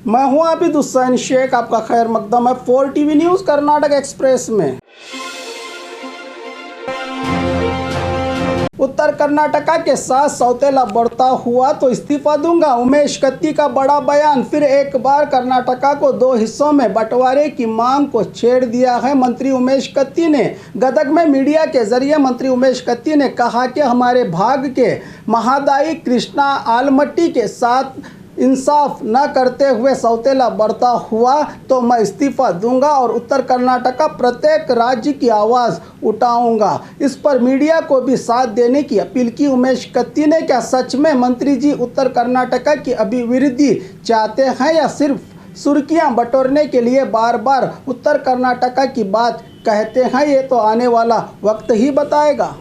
मैं हूं आबिद हुसैन शेख, आपका खैर मकदम है 4 टीवी न्यूज़ कर्नाटक एक्सप्रेस में। उत्तर कर्नाटका के साथ सौतेला बढ़ता हुआ तो इस्तीफा दूंगा, उमेश कत्ती का बड़ा बयान। फिर एक बार कर्नाटका को 2 हिस्सों में बंटवारे की मांग को छेड़ दिया है मंत्री उमेश कत्ती ने। गदग में मीडिया के जरिए मंत्री उमेश कत्ती ने कहा कि हमारे भाग के महादायी कृष्णा आलमट्टी के साथ इंसाफ न करते हुए सौतेला बढ़ता हुआ तो मैं इस्तीफा दूंगा और उत्तर कर्नाटका प्रत्येक राज्य की आवाज़ उठाऊंगा। इस पर मीडिया को भी साथ देने की अपील की उमेश कत्ती ने। क्या सच में मंत्री जी उत्तर कर्नाटका की अभिवृद्धि चाहते हैं या सिर्फ सुर्खियां बटोरने के लिए बार बार उत्तर कर्नाटका की बात कहते हैं? ये तो आने वाला वक्त ही बताएगा।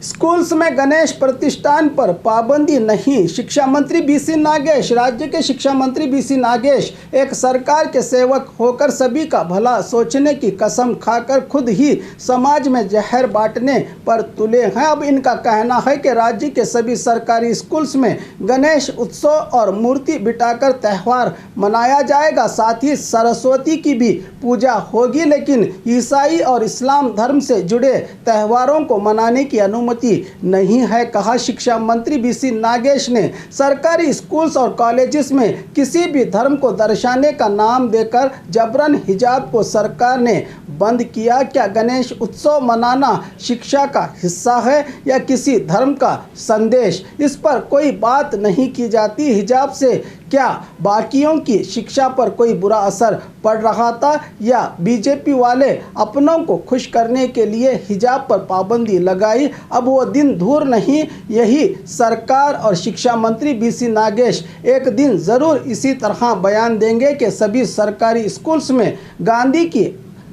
स्कूल्स में गणेश प्रतिष्ठान पर पाबंदी नहीं, शिक्षा मंत्री बीसी नागेश। राज्य के शिक्षा मंत्री बीसी नागेश एक सरकार के सेवक होकर सभी का भला सोचने की कसम खाकर खुद ही समाज में जहर बांटने पर तुले हैं। अब इनका कहना है कि राज्य के सभी सरकारी स्कूल्स में गणेश उत्सव और मूर्ति बिठाकर त्यौहार मनाया जाएगा, साथ ही सरस्वती की भी पूजा होगी, लेकिन ईसाई और इस्लाम धर्म से जुड़े त्यौहारों को मनाने की अनुमति नहीं है, कहा शिक्षा मंत्री बीसी नागेश ने। सरकारी स्कूल्स और कॉलेजेस में किसी भी धर्म को दर्शाने का नाम देकर जबरन हिजाब को सरकार ने बंद किया। क्या गणेश उत्सव मनाना शिक्षा का हिस्सा है या किसी धर्म का संदेश? इस पर कोई बात नहीं की जाती। हिजाब से क्या बाकियों की शिक्षा पर कोई बुरा असर पड़ रहा था या बीजेपी वाले अपनों को खुश करने के लिए हिजाब पर पाबंदी लगाई? अब वो दिन दूर नहीं, यही सरकार और शिक्षा मंत्री बीसी नागेश एक दिन ज़रूर इसी तरह बयान देंगे कि सभी सरकारी स्कूल्स में गांधी की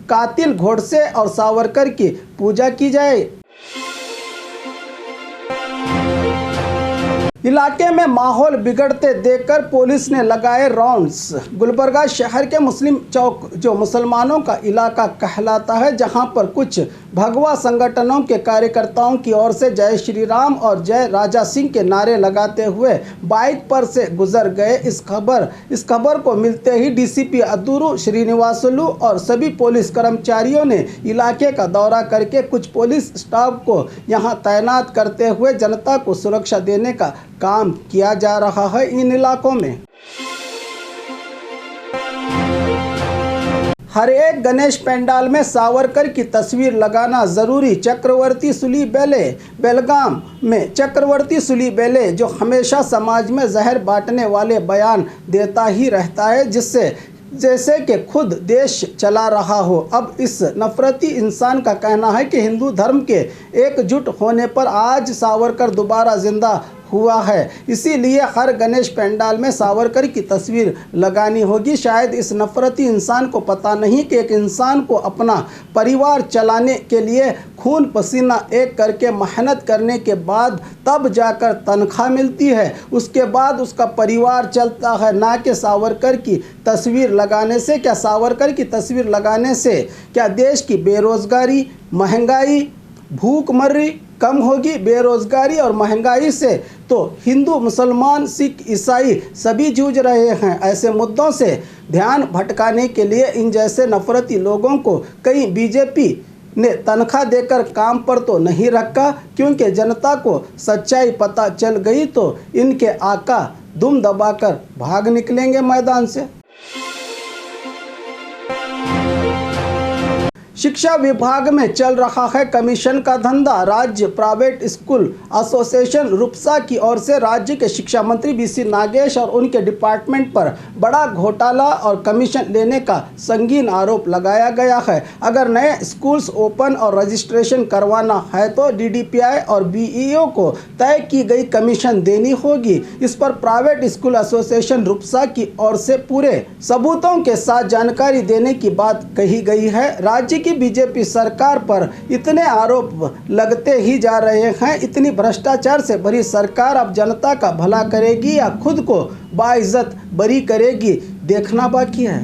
कातिल गोडसे और सावरकर की पूजा की जाए। इलाके में माहौल बिगड़ते देखकर पुलिस ने लगाए राउंड्स। गुलबर्गा शहर के मुस्लिम चौक जो मुसलमानों का इलाका कहलाता है, जहां पर कुछ भगवा संगठनों के कार्यकर्ताओं की ओर से जय श्री राम और जय राजा सिंह के नारे लगाते हुए बाइक पर से गुजर गए। इस खबर को मिलते ही डीसीपी अदूरू श्रीनिवासलू और सभी पुलिस कर्मचारियों ने इलाके का दौरा करके कुछ पुलिस स्टाफ को यहां तैनात करते हुए जनता को सुरक्षा देने का काम किया जा रहा है इन इलाकों में। हर एक गणेश पंडाल में सावरकर की तस्वीर लगाना जरूरी। चक्रवर्ती सुली बेले बेलगाम में चक्रवर्ती सुली बेले जो हमेशा समाज में जहर बांटने वाले बयान देता ही रहता है, जैसे कि खुद देश चला रहा हो। अब इस नफरती इंसान का कहना है कि हिंदू धर्म के एकजुट होने पर आज सावरकर दोबारा जिंदा हुआ है, इसीलिए हर गणेश पंडाल में सावरकर की तस्वीर लगानी होगी। शायद इस नफरती इंसान को पता नहीं कि एक इंसान को अपना परिवार चलाने के लिए खून पसीना एक करके मेहनत करने के बाद तब जाकर तनख्वाह मिलती है, उसके बाद उसका परिवार चलता है, ना कि सावरकर की तस्वीर लगाने से। क्या सावरकर की तस्वीर लगाने से क्या देश की बेरोजगारी, महंगाई, भूखमरी कम होगी? बेरोजगारी और महंगाई से तो हिंदू, मुसलमान, सिख, ईसाई सभी जूझ रहे हैं। ऐसे मुद्दों से ध्यान भटकाने के लिए इन जैसे नफरती लोगों को कहीं बीजेपी ने तनख्वाह देकर काम पर तो नहीं रखा, क्योंकि जनता को सच्चाई पता चल गई तो इनके आका दुम दबाकर भाग निकलेंगे मैदान से। शिक्षा विभाग में चल रहा है कमीशन का धंधा। राज्य प्राइवेट स्कूल एसोसिएशन रुपसा की ओर से राज्य के शिक्षा मंत्री बीसी नागेश और उनके डिपार्टमेंट पर बड़ा घोटाला और कमीशन लेने का संगीन आरोप लगाया गया है। अगर नए स्कूल्स ओपन और रजिस्ट्रेशन करवाना है तो डीडीपीआई और बीईओ को तय की गई कमीशन देनी होगी। इस पर प्राइवेट स्कूल एसोसिएशन रुपसा की ओर से पूरे सबूतों के साथ जानकारी देने की बात कही गई है। राज्य की बीजेपी सरकार पर इतने आरोप लगते ही जा रहे हैं। इतनी भ्रष्टाचार से भरी सरकार अब जनता का भला करेगी या खुद को बाइज्जत बरी करेगी, देखना बाकी है।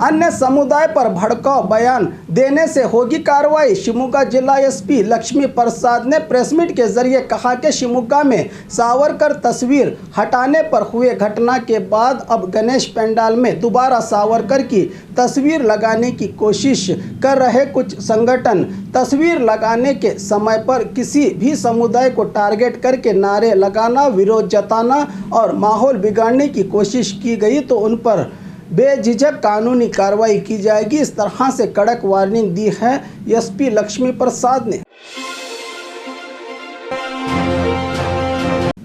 अन्य समुदाय पर भड़काऊ बयान देने से होगी कार्रवाई। शिवमोगा जिला एसपी लक्ष्मी प्रसाद ने प्रेस मीट के जरिए कहा कि शिवमोगा में सावरकर तस्वीर हटाने पर हुए घटना के बाद अब गणेश पंडाल में दोबारा सावरकर की तस्वीर लगाने की कोशिश कर रहे कुछ संगठन तस्वीर लगाने के समय पर किसी भी समुदाय को टारगेट करके नारे लगाना, विरोध जताना और माहौल बिगाड़ने की कोशिश की गई तो उन पर बेझिझक कानूनी कार्रवाई की जाएगी। इस तरह से कड़क वार्निंग दी है एसपी लक्ष्मी प्रसाद ने।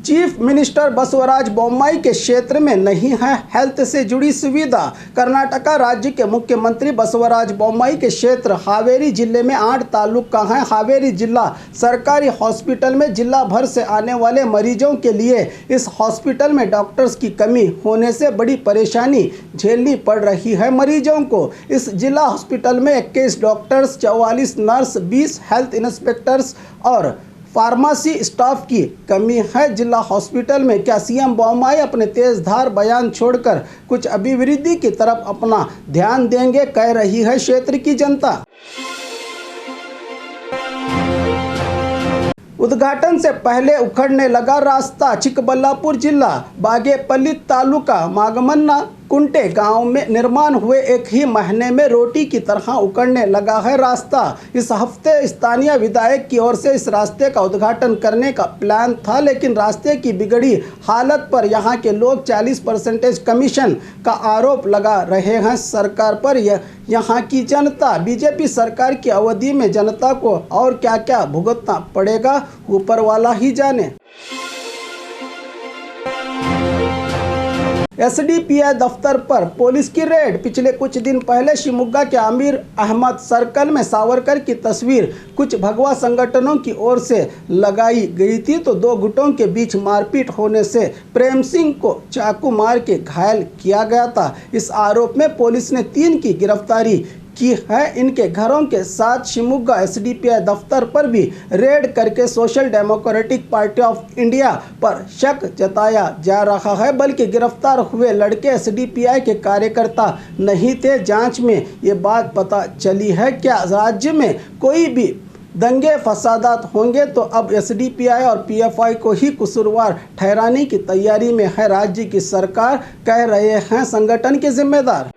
चीफ मिनिस्टर बसवराज बोम्मई के क्षेत्र में नहीं है हेल्थ से जुड़ी सुविधा। कर्नाटका राज्य के मुख्यमंत्री बसवराज बोम्मई के क्षेत्र हावेरी जिले में 8 तालुका हैं। हावेरी जिला सरकारी हॉस्पिटल में जिला भर से आने वाले मरीजों के लिए इस हॉस्पिटल में डॉक्टर्स की कमी होने से बड़ी परेशानी झेलनी पड़ रही है मरीजों को। इस जिला हॉस्पिटल में 21 डॉक्टर्स, 44 नर्स, 20 हेल्थ इंस्पेक्टर्स और फार्मेसी स्टाफ की कमी है। जिला हॉस्पिटल में क्या सीएम बोम्मई अपने तेजधार बयान छोड़कर कुछ अभिवृद्धि की तरफ अपना ध्यान देंगे, कह रही है क्षेत्र की जनता। उद्घाटन से पहले उखड़ने लगा रास्ता। चिकबल्लापुर जिला बागेपल्ली तालुका मागमन्ना कुंटे गांव में निर्माण हुए एक ही महीने में रोटी की तरह उखड़ने लगा है रास्ता। इस हफ्ते स्थानीय विधायक की ओर से इस रास्ते का उद्घाटन करने का प्लान था, लेकिन रास्ते की बिगड़ी हालत पर यहां के लोग 40% कमीशन का आरोप लगा रहे हैं सरकार पर। यहां की जनता बीजेपी सरकार की अवधि में जनता को और क्या क्या भुगतना पड़ेगा, ऊपर वाला ही जाने। एसडीपीआई दफ्तर पर पुलिस की रेड। पिछले कुछ दिन पहले शिवमोगा के आमिर अहमद सर्कल में सावरकर की तस्वीर कुछ भगवा संगठनों की ओर से लगाई गई थी तो 2 गुटों के बीच मारपीट होने से प्रेम सिंह को चाकू मार के घायल किया गया था। इस आरोप में पुलिस ने 3 की गिरफ्तारी की है। इनके घरों के साथ शिवमोगा एसडीपीआई दफ्तर पर भी रेड करके social democratic party of India पर शक जताया जा रहा है, बल्कि गिरफ्तार हुए लड़के एसडीपीआई के कार्यकर्ता नहीं थे। जांच में ये बात पता चली है। क्या राज्य में कोई भी दंगे फसादात होंगे तो अब एसडीपीआई और पीएफआई को ही कसूरवार ठहराने की तैयारी में है राज्य की सरकार, कह रहे हैं संगठन के जिम्मेदार।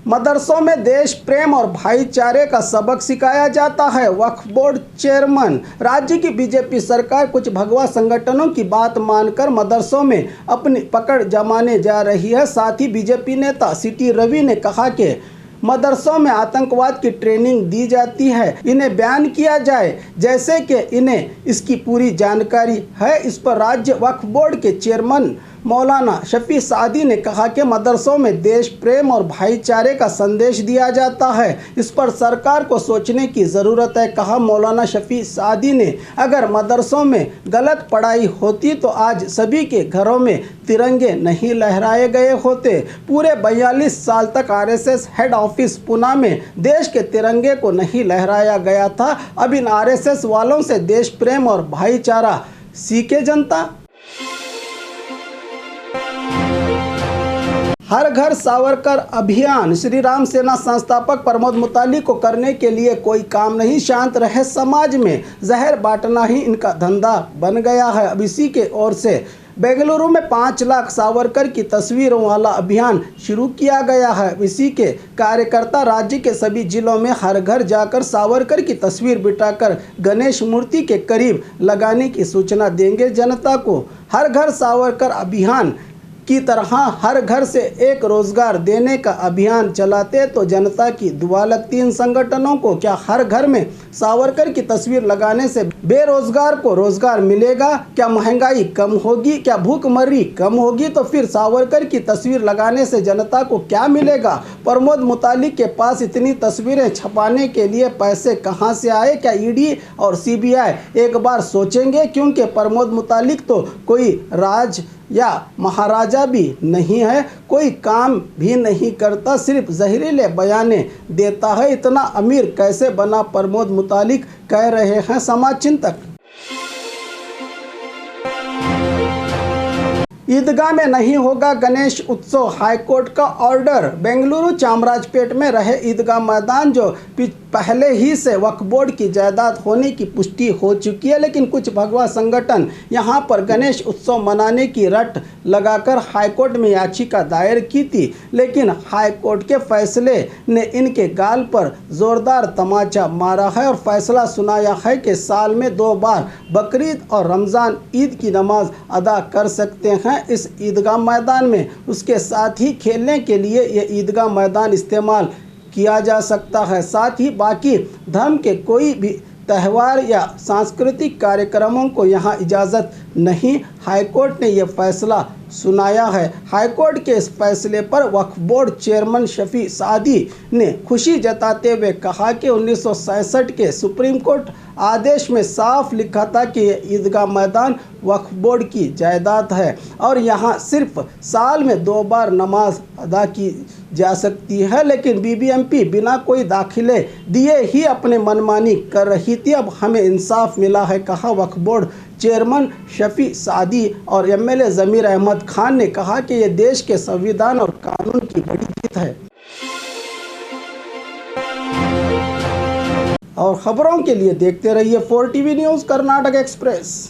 मदरसों में देश प्रेम और भाईचारे का सबक सिखाया जाता है। वक्फ बोर्ड चेयरमैन। राज्य की बीजेपी सरकार कुछ भगवा संगठनों की बात मानकर मदरसों में अपनी पकड़ जमाने जा रही है। साथ ही बीजेपी नेता सिटी रवि ने कहा कि मदरसों में आतंकवाद की ट्रेनिंग दी जाती है, इन्हें बैन किया जाए, जैसे कि इन्हें इसकी पूरी जानकारी है। इस पर राज्य वक्फ बोर्ड के चेयरमैन मौलाना शफी सादी ने कहा कि मदरसों में देश प्रेम और भाईचारे का संदेश दिया जाता है, इस पर सरकार को सोचने की ज़रूरत है, कहा मौलाना शफी सादी ने। अगर मदरसों में गलत पढ़ाई होती तो आज सभी के घरों में तिरंगे नहीं लहराए गए होते। पूरे 42 साल तक आरएसएस हेड ऑफिस पुणे में देश के तिरंगे को नहीं लहराया गया था। अब इन आरएसएस वालों से देश प्रेम और भाईचारा सीखे जनता। हर घर सावरकर अभियान। श्री राम सेना संस्थापक प्रमोद मुतालिक को करने के लिए कोई काम नहीं, शांत रहे समाज में, जहर बांटना ही इनका धंधा बन गया है। अब इसी के ओर से बेंगलुरु में 5 लाख सावरकर की तस्वीरों वाला अभियान शुरू किया गया है। इसी के कार्यकर्ता राज्य के सभी जिलों में हर घर जाकर सावरकर की तस्वीर बिठाकर गणेश मूर्ति के करीब लगाने की सूचना देंगे जनता को। हर घर सावरकर अभियान की तरह हर घर से एक रोजगार देने का अभियान चलाते तो जनता की दुआ लगती। इन संगठनों को क्या हर घर में सावरकर की तस्वीर लगाने से बेरोजगार को रोजगार मिलेगा? क्या महंगाई कम होगी? क्या भूखमरी कम होगी? तो फिर सावरकर की तस्वीर लगाने से जनता को क्या मिलेगा? प्रमोद मुतालिक के पास इतनी तस्वीरें छपाने के लिए पैसे कहां से आए? क्या ईडी और सीबीआई एक बार सोचेंगे? क्योंकि प्रमोद मुतालिक तो कोई राज या महाराजा भी नहीं है, कोई काम भी नहीं करता, सिर्फ जहरीले बयाने देता है। इतना अमीर कैसे बना प्रमोद मुतालिक, कह रहे हैं समाज चिंतक। ईदगाह में नहीं होगा गणेश उत्सव, हाईकोर्ट का ऑर्डर। बेंगलुरु चामराजपेट में रहे ईदगाह मैदान जो पहले ही से वक्फ बोर्ड की जायदाद होने की पुष्टि हो चुकी है, लेकिन कुछ भगवा संगठन यहां पर गणेश उत्सव मनाने की रट लगाकर हाईकोर्ट में याचिका दायर की थी, लेकिन हाईकोर्ट के फैसले ने इनके गाल पर जोरदार तमाचा मारा है और फैसला सुनाया है कि साल में 2 बार बकरीद और रमज़ान ईद की नमाज अदा कर सकते हैं इस ईदगाह मैदान में। उसके साथ ही खेलने के लिए ये ईदगाह मैदान इस्तेमाल किया जा सकता है। साथ ही बाकी धर्म के कोई भी त्यौहार या सांस्कृतिक कार्यक्रमों को यहाँ इजाज़त नहीं। हाईकोर्ट ने यह फैसला सुनाया है। हाईकोर्ट के इस फैसले पर वक्फ बोर्ड चेयरमैन शफी सादी ने खुशी जताते हुए कहा कि 1966 के सुप्रीम कोर्ट आदेश में साफ लिखा था कि ईदगाह मैदान वक्फ बोर्ड की जायदाद है और यहाँ सिर्फ साल में 2 बार नमाज अदा की जा सकती है, लेकिन बीबीएमपी बिना कोई दाखिले दिए ही अपने मनमानी कर रही थी। अब हमें इंसाफ मिला है, कहा वक्फ बोर्ड चेयरमैन शफी सादी। और एमएलए ज़मीर अहमद खान ने कहा कि यह देश के संविधान और कानून की बड़ी जीत है। और खबरों के लिए देखते रहिए 4 TV न्यूज़ कर्नाटक एक्सप्रेस।